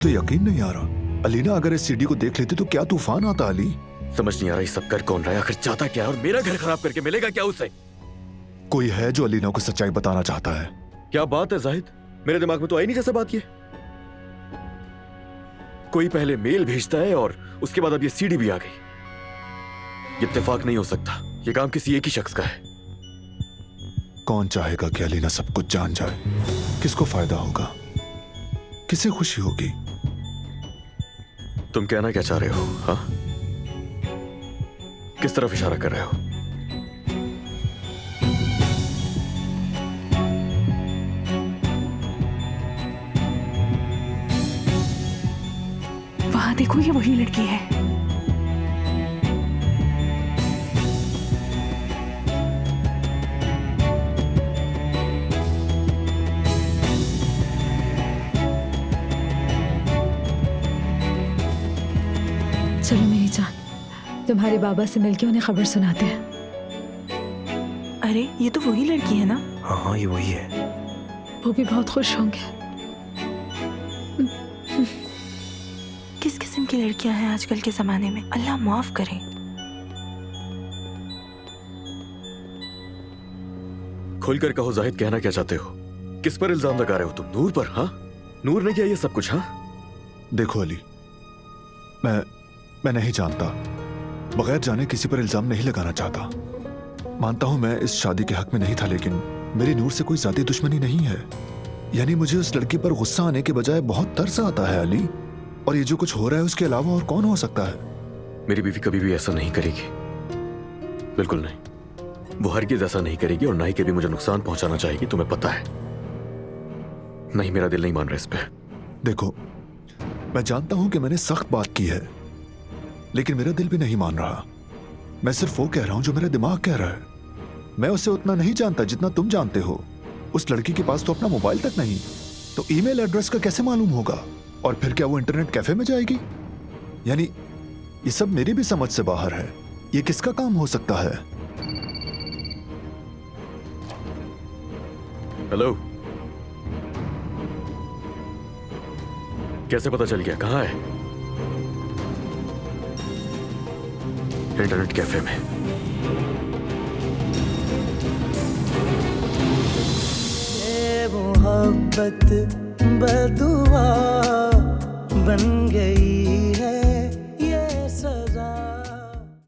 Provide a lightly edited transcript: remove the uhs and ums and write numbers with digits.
तो यकीन नहीं आ रहा। अलीना अगर इस सीडी को देख लेती तो क्या तूफान आता अली। समझ नहीं आ रहा ये सब कर कौन रहा है, आखिर चाहता क्या है और मेरा घर खराब करके मिलेगा क्या उसे? कोई है जो अलीना को सच्चाई बताना चाहता है। क्या बात है जाहिद, मेरे दिमाग में तो आई नहीं कैसे बात ये। कोई पहले मेल भेजता है और उसके बाद अब ये सीडी भी आ गई। इत्तेफाक नहीं हो सकता, ये काम किसी एक ही शख्स का है। कौन चाहेगा कि अलीना सब कुछ जान जाए? किसको फायदा होगा, किसे खुशी होगी? तुम कहना क्या चाह रहे हो? हाँ, किस तरफ इशारा कर रहे हो? वहां देखो, ये वही लड़की है। चलो मेरी जान, तुम्हारे बाबा से मिलके उन्हें खबर सुनाते हैं। अरे ये तो वही लड़की है ना? हाँ ये वही है। वो भी बहुत खुश होंगे। किस किस्म की लड़कियां हैं आजकल के जमाने में, अल्लाह माफ करे। खुलकर कहो जाहिद, कहना क्या चाहते हो? किस पर इल्जाम लगा रहे हो तुम? नूर पर? हाँ, नूर ने किया ये सब कुछ? हाँ देखो अली, मैं नहीं जानता, बगैर जाने किसी पर इल्जाम नहीं लगाना चाहता। मानता हूं मैं इस शादी के हक में नहीं था, लेकिन मेरी नूर से कोई जाती दुश्मनी नहीं है। यानी मुझे उस लड़की पर गुस्सा आने के बजाय बहुत तरस आता है अली। और ये जो कुछ हो रहा है उसके अलावा और कौन हो सकता है? मेरी बीवी कभी भी ऐसा नहीं करेगी, बिल्कुल नहीं। वो हरगिज़ ऐसा नहीं करेगी और ना ही कभी मुझे नुकसान पहुंचाना चाहेगी, तुम्हें पता है। नहीं, मेरा दिल नहीं मान रहा इस पे। देखो, मैं जानता हूं कि मैंने सख्त बात की है, लेकिन मेरा दिल भी नहीं मान रहा। मैं सिर्फ वो कह रहा हूं जो मेरा दिमाग कह रहा है। मैं उसे उतना नहीं जानता जितना तुम जानते हो। उस लड़की के पास तो अपना मोबाइल तक नहीं, तो ईमेल एड्रेस का कैसे मालूम होगा? और फिर क्या वो इंटरनेट कैफे में जाएगी? यानी ये सब मेरी भी समझ से बाहर है। ये किसका काम हो सकता है? हेलो, कैसे पता चल गया? कहाँ है? इंटरनेट कैफे में। ये मोहब्बत बदुआ बन गई है,